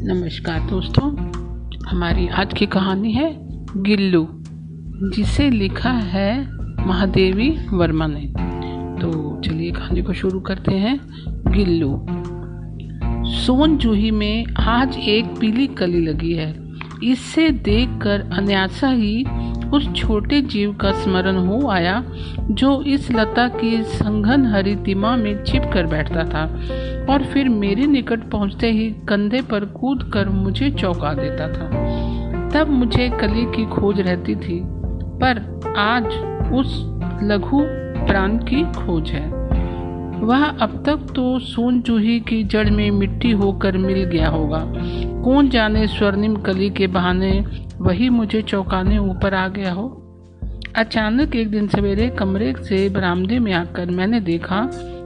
नमस्कार दोस्तों, हमारी आज की कहानी है गिल्लू, जिसे लिखा है महादेवी वर्मा ने। तो चलिए कहानी को शुरू करते हैं। गिल्लू। सोन जूही में आज एक पीली कली लगी है। इससे देखकर अनायासा ही उस छोटे जीव का स्मरण हो आया जो इस लता की संघन हरी दिमा में छिप कर बैठता था और फिर मेरे निकट पहुंचते ही कंधे पर कूद कर मुझे चौंका देता था। तब मुझे कली की खोज रहती थी, पर आज उस लघु प्राण की खोज है। वह अब तक तो सोन जूही की जड़ में मिट्टी होकर मिल गया होगा। कौन जाने स्वर्णिम कली के बहाने वही मुझे चौंकाने ऊपर आ गया हो। अचानक एक दिन सवेरे कमरे से बरामदे में आकर मैंने देखा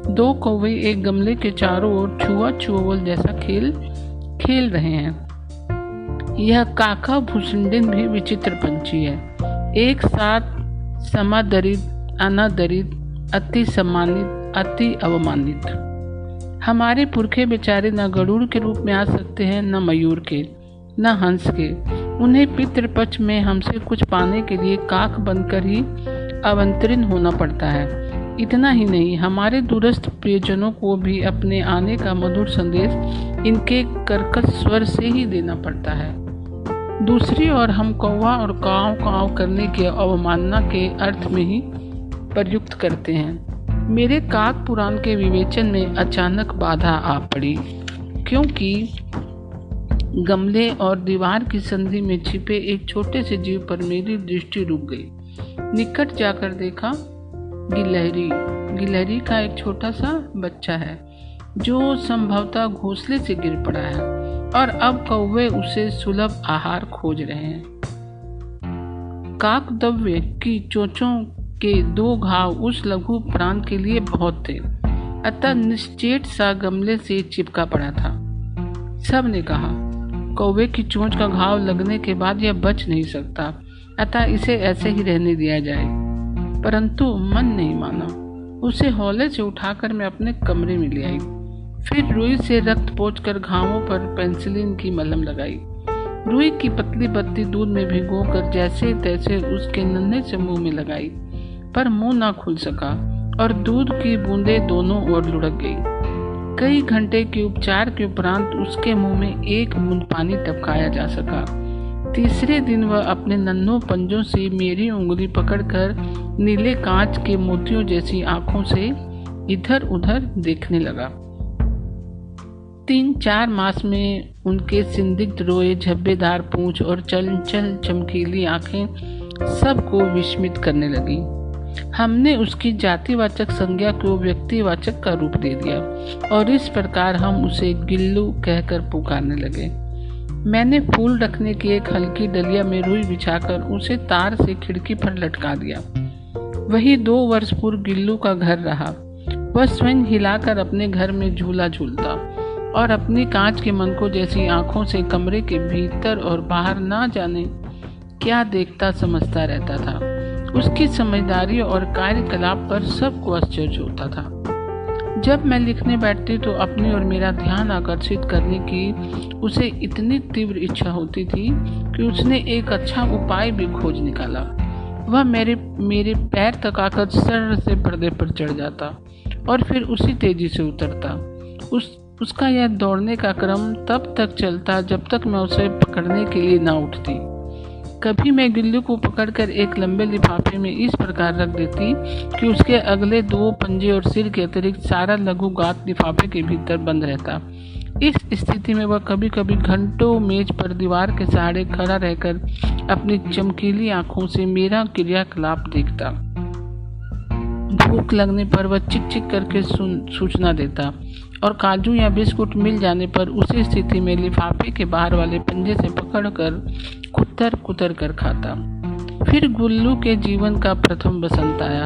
दो कौवे एक गमले के चारों ओर छुआ छुअल जैसा खेल रहे हैं। यह काका भूसुंडिन भी विचित्र पंछी है, एक साथ समादरित, अनादरित, अति सम्मानित, अति अवमानित। हमारे पुरखे बेचारे न गरुड़ के रूप में आ सकते हैं, न मयूर के, न हंस के। उन्हें पितृपक्ष में हमसे कुछ पाने के लिए काक बनकर ही अवतरित होना पड़ता है। इतना ही नहीं, हमारे दूरस्थ प्रियजनों को भी अपने आने का मधुर संदेश इनके कर्कश स्वर से ही देना पड़ता है। दूसरी ओर हम कौवा और काव काव करने के अवमानना के अर्थ में ही प्रयुक्त करते हैं। मेरे काक पुराण के विवेचन में अचानक बाधा आ पड़ी, क्योंकि गमले और दीवार की संधि में छिपे एक छोटे से जीव पर मेरी दृष्टि रुक गई। निकट जाकर देखा, गिलहरी का एक छोटा सा बच्चा है जो संभवतः घोंसले से गिर पड़ा है और अब कौवे उसे सुलभ आहार खोज रहे हैं। काकद्रव्य की चोंचों के दो घाव उस लघु प्राण के लिए बहुत थे, अतः निश्चेत सा गमले से चिपका पड़ा था। सब ने कहा कौवे की चोंच का घाव लगने के बाद यह बच नहीं सकता, अतः इसे ऐसे ही रहने दिया जाए। परंतु मन नहीं माना। उसे हौले से उठाकर मैं अपने कमरे में ले आई। फिर रुई से रक्त पोंछकर घावों पर पेंसिलिन की मलहम लगाई। रुई की पतली पत्ती दूध में भिगोकर जैसे तैसे उसके नन्हे से मुंह में लगाई, पर मुंह ना खुल सका और दूध की बूंदें दोनों ओर लुढ़क गई। कई घंटे के उपचार के उपरांत उसके मुंह में एक बूंद पानी टपकाया जा सका। तीसरे दिन वह अपने नन्हों पंजों से मेरी उंगली पकड़कर नीले कांच के मोतियों जैसी आंखों से इधर उधर देखने लगा। 3-4 मास में उनके संदिग्ध रोए, झब्बेदार पूंछ और चंचल चमकीली आंखें सबको विस्मित करने लगी। हमने उसकी जातिवाचक संज्ञा को व्यक्तिवाचक का रूप दे दिया और इस प्रकार हम उसे गिल्लू कहकर पुकारने लगे। मैंने फूल रखने की एक हल्की डलिया में रुई बिछाकर उसे तार से खिड़की पर लटका दिया। वही 2 वर्ष पूर्व गिल्लू का घर रहा। वह स्वयं हिलाकर अपने घर में झूला झूलता और अपनी कांच के मनकों जैसी आंखों से कमरे के भीतर और बाहर ना जाने क्या देखता समझता रहता था। उसकी समझदारी और कार्यकलाप पर सबको आश्चर्य होता था। जब मैं लिखने बैठती तो अपनी और मेरा ध्यान आकर्षित करने की उसे इतनी तीव्र इच्छा होती थी कि उसने एक अच्छा उपाय भी खोज निकाला। वह मेरे पैर तक आकर सर से पर्दे पर चढ़ जाता और फिर उसी तेजी से उतरता। उसका यह दौड़ने का क्रम तब तक चलता जब तक मैं उसे पकड़ने के लिए ना उठती। कभी मैं गिल्लू को पकड़कर एक लंबे लिफाफे में इस प्रकार रख देती कि उसके अगले 2 पंजे और सिर के अतिरिक्त सारा लघु गात लिफाफे के भीतर बंद रहता। इस स्थिति में वह कभी कभी घंटों मेज पर दीवार के सहारे खड़ा रहकर अपनी चमकीली आंखों से मेरा क्रियाकलाप देखता। भूख लगने पर वह चिक चिक करके सूचना देता और काजू या बिस्कुट मिल जाने पर उसी स्थिति में लिफाफे के बाहर वाले पंजे से पकड़कर कुतर कर खाता। फिर गुल्लू के जीवन का प्रथम बसंत आया।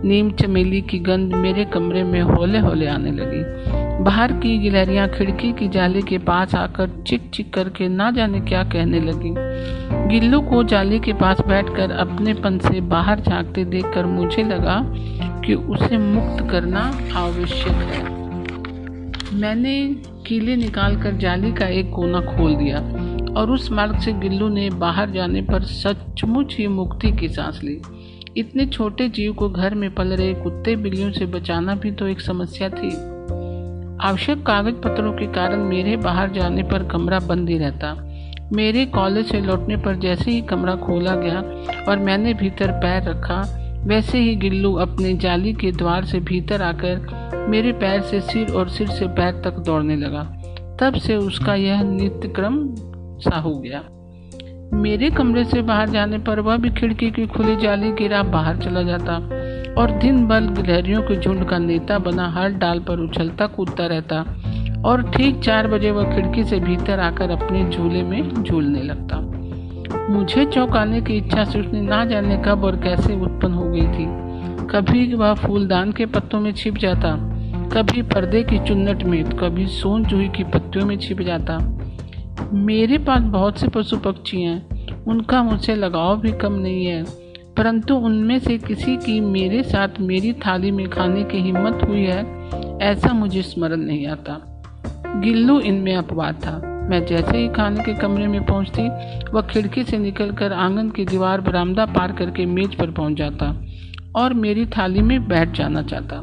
नीम चमेली की गंध मेरे कमरे में हौले हौले आने लगी। बाहर की गिलहरियां खिड़की की जाली के पास आकर चिक चिक करके ना जाने क्या कहने लगी। गिल्लू को जाली के पास बैठकर अपनेपन से बाहर झांकते देखकर मुझे लगा कि उसे मुक्त करना आवश्यक है। मैंने कीले निकालकर जाली का एक कोना खोल दिया और उस मार्ग से गिल्लू ने बाहर जाने पर सचमुच ही मुक्ति की सांस ली। इतने छोटे जीव को घर में पल रहे कुत्ते बिल्लियों से बचाना भी तो एक समस्या थी। आवश्यक कागज पत्रों के कारण मेरे बाहर जाने पर कमरा बंद ही रहता। मेरे कॉलेज से लौटने पर जैसे ही कमरा खोला गया और मैंने भीतर पैर रखा, वैसे ही गिल्लू अपने जाली के द्वार से भीतर आकर मेरे पैर से सिर और सिर से पैर तक दौड़ने लगा। तब से उसका यह नित्यक्रम सा हो गया। मेरे कमरे से बाहर जाने पर वह भी खिड़की की खुली जाली गिरा बाहर चला जाता और दिन भर गिलहरियों के झुंड का नेता बना हर डाल पर उछलता कूदता रहता और ठीक 4 बजे वह खिड़की से भीतर आकर अपने झूले में झूलने लगता। मुझे चौंकाने की इच्छा से उसने ना जाने कब और कैसे उत्पन्न हो गई थी। कभी वह फूलदान के पत्तों में छिप जाता, कभी पर्दे की चुन्नट में, कभी सोन जूही की पत्तियों में छिप जाता। मेरे पास बहुत से पशु पक्षी हैं, उनका मुझसे लगाव भी कम नहीं है, परंतु उनमें से किसी की मेरे साथ मेरी थाली में खाने की हिम्मत हुई है ऐसा मुझे स्मरण नहीं आता। गिल्लू इनमें अपवाद था। मैं जैसे ही खाने के कमरे में पहुंचती, वह खिड़की से निकलकर आंगन की दीवार बरामदा पार करके मेज पर पहुंच जाता और मेरी थाली में बैठ जाना चाहता।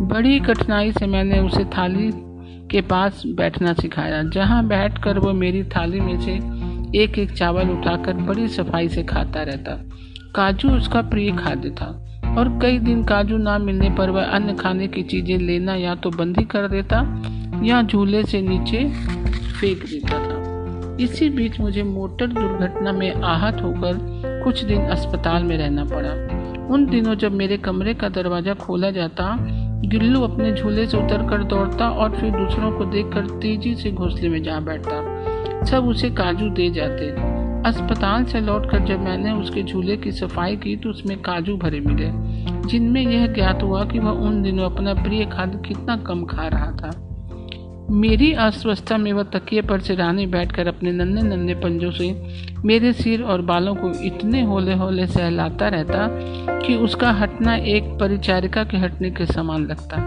बड़ी कठिनाई से मैंने उसे थाली के पास बैठना सिखाया, जहां बैठकर वह मेरी थाली में से एक एक चावल उठाकर बड़ी सफाई से खाता रहता। काजू उसका प्रिय खाद्य था और कई दिन काजू ना मिलने पर वह अन्य खाने की चीजें लेना या तो बंद ही कर देता या झूले से नीचे फेंक देता था। इसी बीच मुझे मोटर दुर्घटना में आहत होकर कुछ दिन अस्पताल में रहना पड़ा। उन दिनों जब मेरे कमरे का दरवाजा खोला जाता, गिल्लू अपने झूले से उतरकर दौड़ता और फिर दूसरों को देखकर तेजी से घोंसले में जा बैठता। सब उसे काजू दे जाते। अस्पताल से लौटकर जब मैंने उसके झूले की सफाई की तो उसमें काजू भरे मिले, जिनमें यह ज्ञात हुआ कि वह उन दिनों अपना प्रिय खाद्य कितना कम खा रहा था। मेरी अस्वस्थता में वह तकिए पर सिरहाने बैठकर अपने नन्हे नन्हे पंजों से मेरे सिर और बालों को इतने होले होले सहलाता रहता कि उसका हटना एक परिचारिका के हटने के समान लगता।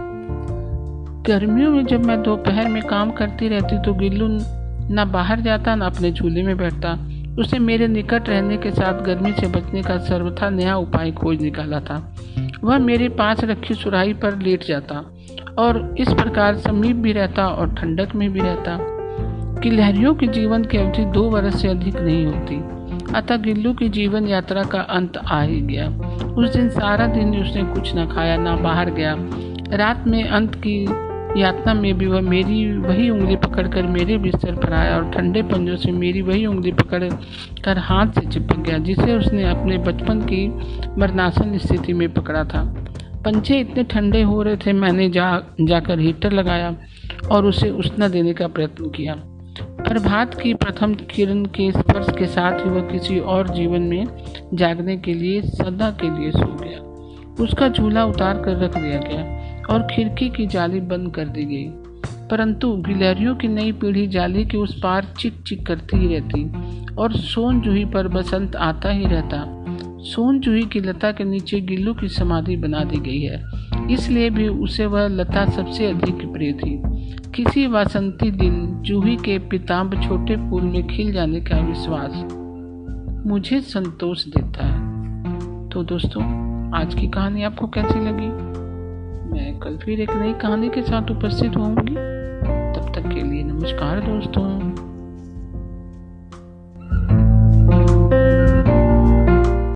गर्मियों में जब मैं दोपहर में काम करती रहती तो गिल्लू न बाहर जाता न अपने झूले में बैठता। उसने मेरे निकट रहने के साथ गर्मी से बचने का सर्वथा नया उपाय खोज निकाला था। वह मेरे पास रखी सुराही पर लेट जाता और इस प्रकार समीप भी रहता और ठंडक में भी रहता। गिलहरियों की जीवन की अवधि 2 वर्ष से अधिक नहीं होती, अतः गिल्लू की जीवन यात्रा का अंत आ ही गया। उस दिन सारा दिन उसने कुछ न खाया न बाहर गया। रात में अंत की यातना में भी वह मेरी वही उंगली पकड़कर मेरे बिस्तर पर आया और ठंडे पंजों से मेरी वही उंगली पकड़ कर हाथ से चिपक गया जिसे उसने अपने बचपन की मरणासन स्थिति में पकड़ा था। पंजे इतने ठंडे हो रहे थे, मैंने जाकर हीटर लगाया और उसे उष्णता देने का प्रयत्न किया। प्रभात की प्रथम किरण के स्पर्श के साथ ही वह किसी और जीवन में जागने के लिए सदा के लिए सो गया। उसका झूला उतार कर रख दिया गया और खिड़की की जाली बंद कर दी गई, परंतु गिलहरियों की नई पीढ़ी जाली के उस पार चिक चिक करती ही रहती और सोन जूही पर बसंत आता ही रहता। सोन जूही की लता के नीचे गिल्लू की समाधि बना दी गई है, इसलिए भी उसे वह लता सबसे अधिक प्रिय थी। किसी वासंती दिन जूही के पिताम्ब छोटे फूल में खिल जाने का विश्वास मुझे संतोष देता है। तो दोस्तों, आज की कहानी आपको कैसी लगी? मैं कल फिर एक नई कहानी के साथ उपस्थित होंगी। तब तक के लिए नमस्कार दोस्तों।